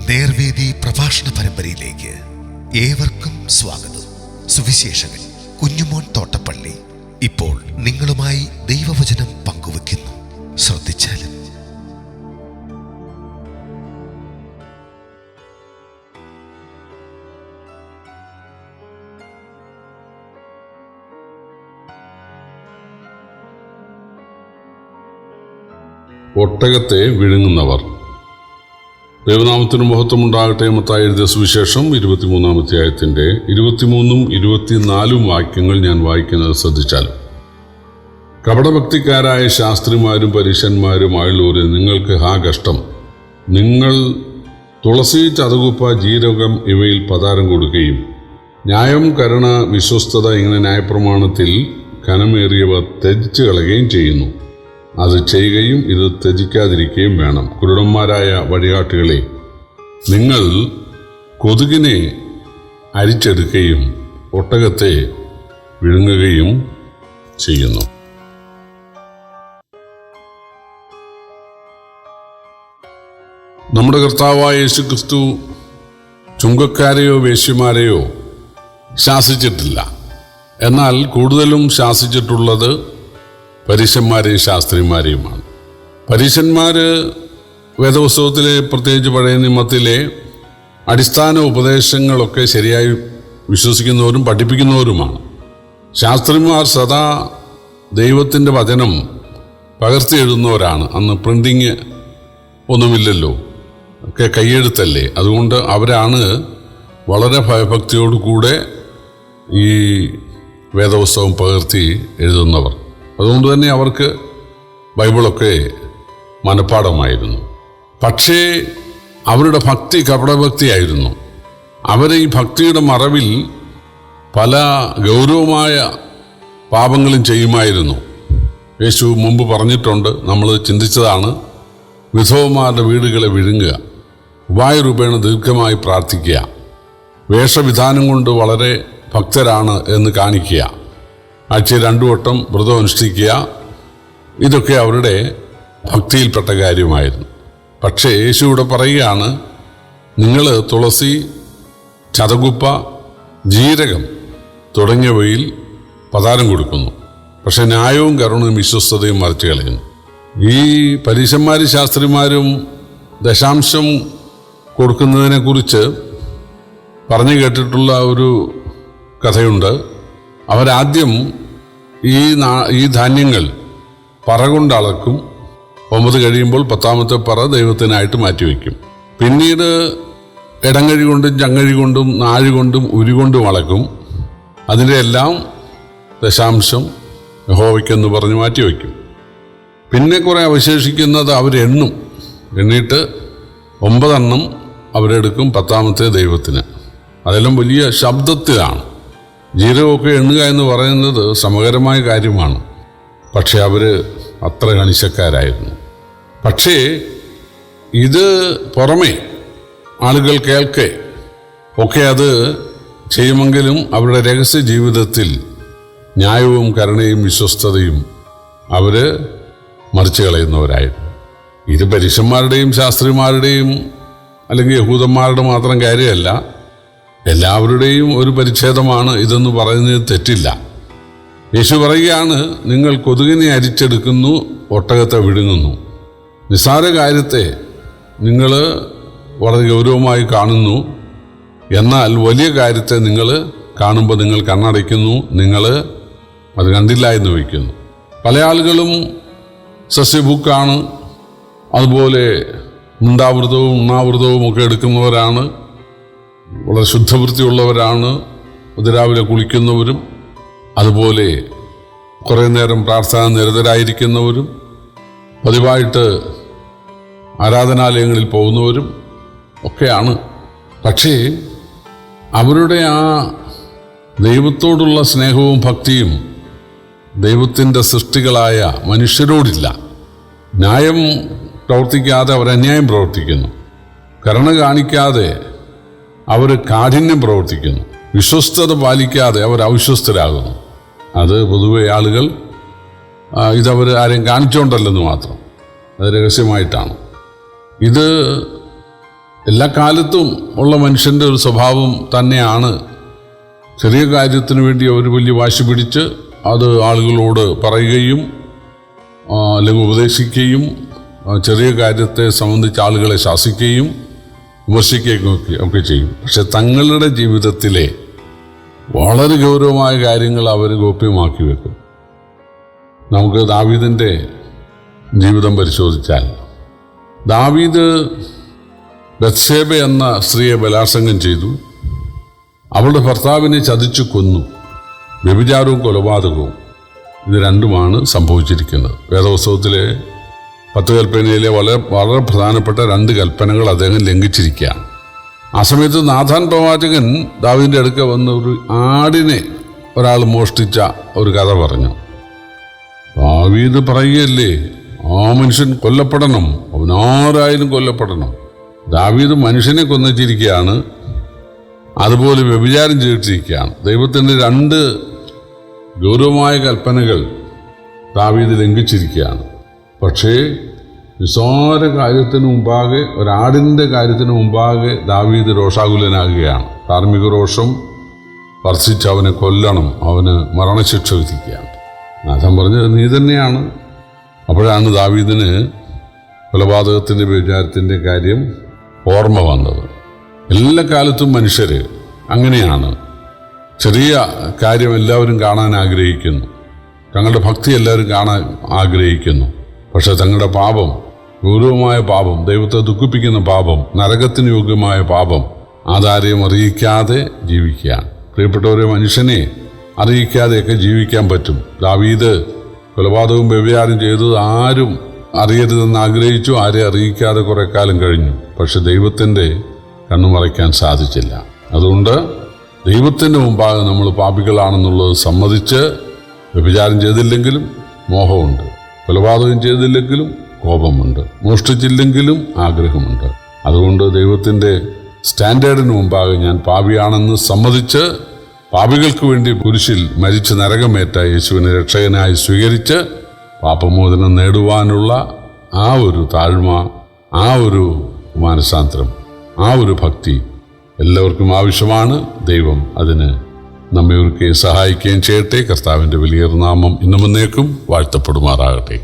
നേർവേദി പ്രഭാഷണ പരമ്പരയിലേക്ക് ഏവർക്കും സ്വാഗതം. സുവിശേഷകൻ കുഞ്ഞുമോൻ തോട്ടപ്പള്ളി ഇപ്പോൾ നിങ്ങളുമായി ദൈവവചനം പങ്കുവെക്കുന്നു. ശ്രദ്ധിച്ചാലും. ഒട്ടകത്തെ വിഴുങ്ങുന്നവർ. ദൈവനാമത്തിന് മഹത്വമുണ്ടാകട്ടെ. മത്തായി എഴുതിയ സുവിശേഷം 23-ാം അധ്യായത്തിൻ്റെ 23-ഉം 24-ഉം വാക്യങ്ങൾ ഞാൻ വായിക്കുന്നത് ശ്രദ്ധിച്ചാൽ, കപടഭക്തിക്കാരായ ശാസ്ത്രിമാരും പരീശന്മാരുമായുള്ളവരെ നിങ്ങൾക്ക് ഹാ കഷ്ടം! നിങ്ങൾ തുളസി, ചതകുപ്പ, ജീരകം ഇവയിൽ പതാരം കൊടുക്കുകയും ന്യായം, കരുണ, വിശ്വസ്തത ഇങ്ങനെ ന്യായപ്രമാണത്തിൽ ഘനമേറിയവ ത്യജിച്ചു കളയുകയും ചെയ്യുന്നു. അത് ചെയ്യുകയും ഇത് ത്യജിക്കാതിരിക്കുകയും വേണം. കുരുടന്മാരായ വഴികാട്ടികളെ, നിങ്ങൾ കൊതുകിനെ അരിച്ചെടുക്കുകയും ഒട്ടകത്തെ വിഴുങ്ങുകയും ചെയ്യുന്നു. നമ്മുടെ കർത്താവായ യേശുക്രിസ്തു ചുങ്കക്കാരെയോ വേശ്യമാരെയോ ശാസിച്ചിട്ടില്ല. എന്നാൽ കൂടുതലും ശാസിച്ചിട്ടുള്ളത് പരീശന്മാരെയും ശാസ്ത്രിമാരെയുമാണ്. പരീശന്മാർ വേദപുസ്തകത്തിലെ, പ്രത്യേകിച്ച് പഴയ നിയമത്തിലെ അടിസ്ഥാന ഉപദേശങ്ങളൊക്കെ ശരിയായി വിശ്വസിക്കുന്നവരും പഠിപ്പിക്കുന്നവരുമാണ്. ശാസ്ത്രിമാർ സദാ ദൈവത്തിൻ്റെ വചനം പകർത്തി എഴുതുന്നവരാണ്. അന്ന് പ്രിൻറ്റിങ് ഒന്നുമില്ലല്ലോ, ഒക്കെ കൈയെഴുത്തല്ലേ. അതുകൊണ്ട് അവരാണ് വളരെ ഭയഭക്തിയോടുകൂടെ ഈ വേദപുസ്തകം പകർത്തി എഴുതുന്നവർ. അതുകൊണ്ട് തന്നെ അവർക്ക് ബൈബിളൊക്കെ മനഃപ്പാഠമായിരുന്നു. പക്ഷേ അവരുടെ ഭക്തി കപടഭക്തിയായിരുന്നു. അവരെ ഈ ഭക്തിയുടെ മറവിൽ പല ഗൗരവമായ പാപങ്ങളും ചെയ്യുമായിരുന്നു. യേശു മുമ്പ് പറഞ്ഞിട്ടുണ്ട്, നമ്മൾ ചിന്തിച്ചതാണ്, വിധവമാരുടെ വീടുകളെ വിഴുങ്ങുക, ഉപായരൂപേണ ദീർഘമായി പ്രാർത്ഥിക്കുക, വേഷവിധാനം കൊണ്ട് വളരെ ഭക്തരാണ് എന്ന് കാണിക്കുക, ആഴ്ചയിൽ 2 വട്ടം വ്രതം അനുഷ്ഠിക്കുക, ഇതൊക്കെ അവരുടെ ഭക്തിയിൽപ്പെട്ട കാര്യമായിരുന്നു. പക്ഷേ യേശു ഇവിടെ പറയുകയാണ്, നിങ്ങൾ തുളസി, ചതകുപ്പ, ജീരകം തുടങ്ങിയവയിൽ പതാരം കൊടുക്കുന്നു, പക്ഷെ ന്യായവും കരുണയും വിശ്വസ്തതയും മറിച്ച് കളയുന്നു. ഈ പരീശന്മാരും ശാസ്ത്രിമാരും ദശാംശം കൊടുക്കുന്നതിനെക്കുറിച്ച് പറഞ്ഞു കേട്ടിട്ടുള്ള ഒരു കഥയുണ്ട്. അവരാദ്യം ഈ ധാന്യങ്ങൾ പറ കൊണ്ട് അളക്കും. 9 കഴിയുമ്പോൾ 10ാമത്തെ പറ ദൈവത്തിനായിട്ട് മാറ്റിവെക്കും. പിന്നീട് ഇടങ്ങഴി കൊണ്ടും ചങ്ങഴി കൊണ്ടും നാഴി കൊണ്ടും ഉരി കൊണ്ടും അളക്കും. അതിൻ്റെ എല്ലാം ദശാംശം യഹോവയ്ക്കെന്ന് പറഞ്ഞ് മാറ്റിവെക്കും. പിന്നെ കുറേ അവശേഷിക്കുന്നത് അവരെണ്ണും. എണ്ണിയിട്ട് 9 എണ്ണം അവരെടുക്കും, 10ാമത്തെ ദൈവത്തിന്. അതെല്ലാം വലിയ ശബ്ദത്തിലാണ്. ജീരകമൊക്കെ എണ്ണുക എന്ന് പറയുന്നത് സമകരമായ കാര്യമാണ്. പക്ഷെ അവർ അത്ര കണിശക്കാരായിരുന്നു. പക്ഷേ ഇത് പുറമേ ആളുകൾ കേൾക്കെ ഒക്കെ അത് ചെയ്യുമെങ്കിലും അവരുടെ രഹസ്യ ജീവിതത്തിൽ ന്യായവും കരുണയും വിശ്വസ്തതയും അവർ മറിച്ച് കളയുന്നവരായിരുന്നു. ഇത് പരീശന്മാരുടെയും ശാസ്ത്രിമാരുടെയും അല്ലെങ്കിൽ യഹൂദന്മാരുടെ മാത്രം കാര്യമല്ല, എല്ലാവരുടെയും ഒരു പരിച്ഛേദമാണ് ഇതെന്ന് പറയുന്നത് തെറ്റില്ല. യേശു പറയുകയാണ്, നിങ്ങൾ കൊതുകിനെ അരിച്ചെടുക്കുന്നു, ഒട്ടകത്തെ വിഴുങ്ങുന്നു. നിസ്സാര കാര്യത്തെ നിങ്ങൾ വളരെ ഗൗരവമായി കാണുന്നു. എന്നാൽ വലിയ കാര്യത്തെ നിങ്ങൾ കാണുമ്പോൾ നിങ്ങൾ കണ്ണടയ്ക്കുന്നു, നിങ്ങൾ അത് കണ്ടില്ല എന്ന് വയ്ക്കുന്നു. പല ആളുകളും സസ്യഭുക്കാണ്, അതുപോലെ മുണ്ടാവൃതവും ഉണ്ണാവൃതവും ഒക്കെ എടുക്കുന്നവരാണ്, വളരെ ശുദ്ധവൃത്തിയുള്ളവരാണ്, അതിരാവിലെ കുളിക്കുന്നവരും അതുപോലെ കുറേ നേരം പ്രാർത്ഥന നിരതരായിരിക്കുന്നവരും പതിവായിട്ട് ആരാധനാലയങ്ങളിൽ പോകുന്നവരും ഒക്കെയാണ്. പക്ഷേ അവരുടെ ആ ദൈവത്തോടുള്ള സ്നേഹവും ഭക്തിയും ദൈവത്തിൻ്റെ സൃഷ്ടികളായ മനുഷ്യരോടില്ല. ന്യായം പ്രവർത്തിക്കാതെ അവർ അന്യായം പ്രവർത്തിക്കുന്നു, കരുണ കാണിക്കാതെ അവർ കാഠിന്യം പ്രവർത്തിക്കുന്നു, വിശ്വസ്തത പാലിക്കാതെ അവർ അവിശ്വസ്തരാകുന്നു. അത് പൊതുവെ ആളുകൾ ഇതവർ ആരെയും കാണിച്ചുകൊണ്ടല്ലെന്ന് മാത്രം, അത് രഹസ്യമായിട്ടാണ്. ഇത് എല്ലാ കാലത്തും ഉള്ള മനുഷ്യൻ്റെ ഒരു സ്വഭാവം തന്നെയാണ് ചെറിയ കാര്യത്തിന് വേണ്ടി അവർ വലിയ വാശി പിടിച്ച് അത് ആളുകളോട് പറയുകയും അല്ലെങ്കിൽ ഉപദേശിക്കുകയും ചെറിയ കാര്യത്തെ സംബന്ധിച്ച് ആളുകളെ ശാസിക്കുകയും വിമർശിക്കുകയും ഒക്കെ ചെയ്യും. പക്ഷെ തങ്ങളുടെ ജീവിതത്തിലെ വളരെ ഗൗരവമായ കാര്യങ്ങൾ അവർ ഗോപ്യമാക്കി വെക്കും. നമുക്ക് ദാവീദിൻ്റെ ജീവിതം പരിശോധിച്ചാൽ, ദാവീദ് ബത്ശേബ എന്ന സ്ത്രീയെ ബലാത്സംഗം ചെയ്തു. അവളുടെ ഭർത്താവിനെ ചതിച്ചു കൊന്നു. വ്യഭിചാരവും കൊലപാതകവും ഇത് രണ്ടുമാണ് സംഭവിച്ചിരിക്കുന്നത്. വേദപുസ്തകത്തിലെ 10 കൽപ്പനയിലെ വളരെ പ്രധാനപ്പെട്ട 2 കൽപ്പനകൾ അദ്ദേഹം ലംഘിച്ചിരിക്കുകയാണ്. ആ സമയത്ത് നാഥാൻ പ്രവാചകൻ ദാവീദിൻ്റെ അടുക്ക വന്ന് ഒരു ആടിനെ ഒരാൾ മോഷ്ടിച്ച ഒരു കഥ പറഞ്ഞു. ദാവീദ് പറയുകയല്ലേ, ആ മനുഷ്യൻ കൊല്ലപ്പെടണം, അവനാരായാലും കൊല്ലപ്പെടണം. ദാവീദ് മനുഷ്യനെ കൊന്നിച്ചിരിക്കുകയാണ്, അതുപോലെ വ്യഭിചാരം ചെയ്തിരിക്കുകയാണ്. ദൈവത്തിൻ്റെ 2 ഗൗരവമായ കൽപ്പനകൾ ദാവീദ് ലംഘിച്ചിരിക്കുകയാണ്. പക്ഷേ നിസ്സാര കാര്യത്തിന് മുമ്പാകെ, ഒരാടിൻ്റെ കാര്യത്തിന് മുമ്പാകെ ദാവീദ് രോഷാകുലനാകുകയാണ്. ധാർമ്മിക രോഷം വർദ്ധിച്ച് അവനെ കൊല്ലണം, അവന് മരണശിക്ഷ വിധിക്കുകയാണ്. നാഥൻ പറഞ്ഞത് നീ തന്നെയാണ്. അപ്പോഴാണ് ദാവീദിന് കൊലപാതകത്തിൻ്റെ വ്യഭിചാരത്തിൻ്റെ കാര്യം ഓർമ്മ വന്നത്. എല്ലാ കാലത്തും മനുഷ്യർ അങ്ങനെയാണ്. ചെറിയ കാര്യം എല്ലാവരും കാണാൻ ആഗ്രഹിക്കുന്നു, തങ്ങളുടെ ഭക്തി എല്ലാവരും കാണാൻ ആഗ്രഹിക്കുന്നു. പക്ഷെ തങ്ങളുടെ പാപം, ഗൗരവമായ പാപം, ദൈവത്തെ ദുഃഖിപ്പിക്കുന്ന പാപം, നരകത്തിന് യോഗ്യമായ പാപം അതാരെയും അറിയിക്കാതെ ജീവിക്കുകയാണ്. പ്രിയപ്പെട്ടവരെ, മനുഷ്യനെ അറിയിക്കാതെയൊക്കെ ജീവിക്കാൻ പറ്റും. ദാവീദ് കൊലപാതകവും വ്യഭിചാരം ചെയ്തത് ആരും അറിയരുതെന്ന് ആഗ്രഹിച്ചു. ആരെ അറിയിക്കാതെ കുറെ കാലം കഴിഞ്ഞു. പക്ഷെ ദൈവത്തിൻ്റെ കണ്ണുമറയ്ക്കാൻ സാധിച്ചില്ല. അതുകൊണ്ട് ദൈവത്തിൻ്റെ മുമ്പാകെ നമ്മൾ പാപികളാണെന്നുള്ളത് സമ്മതിച്ച്, വ്യഭിചാരം ചെയ്തില്ലെങ്കിലും മോഹമുണ്ട്, കൊലപാതകം ചെയ്തില്ലെങ്കിലും കോപമുണ്ട്, മോഷ്ടിച്ചില്ലെങ്കിലും ആഗ്രഹമുണ്ട്. അതുകൊണ്ട് ദൈവത്തിൻ്റെ സ്റ്റാൻഡേർഡിന് മുമ്പാകെ ഞാൻ പാപിയാണെന്ന് സമ്മതിച്ച്, പാപികൾക്ക് വേണ്ടി കുരിശിൽ മരിച്ച് നരകമേറ്റ യേശുവിനെ രക്ഷകനായി സ്വീകരിച്ച് പാപമോചനം നേടുവാനുള്ള ആ ഒരു താഴ്മ, ആ ഒരു മാനസാന്തരം, ആ ഒരു ഭക്തി എല്ലാവർക്കും ആവശ്യമാണ്. ദൈവം അതിന് നമ്മെ ഒരുക്കുകയും സഹായിക്കുകയും ചെയ്യട്ടെ. കർത്താവിൻ്റെ വലിയ നാമം ഇന്നും എന്നേക്കും വാഴ്ത്തപ്പെടുമാറാകട്ടെ.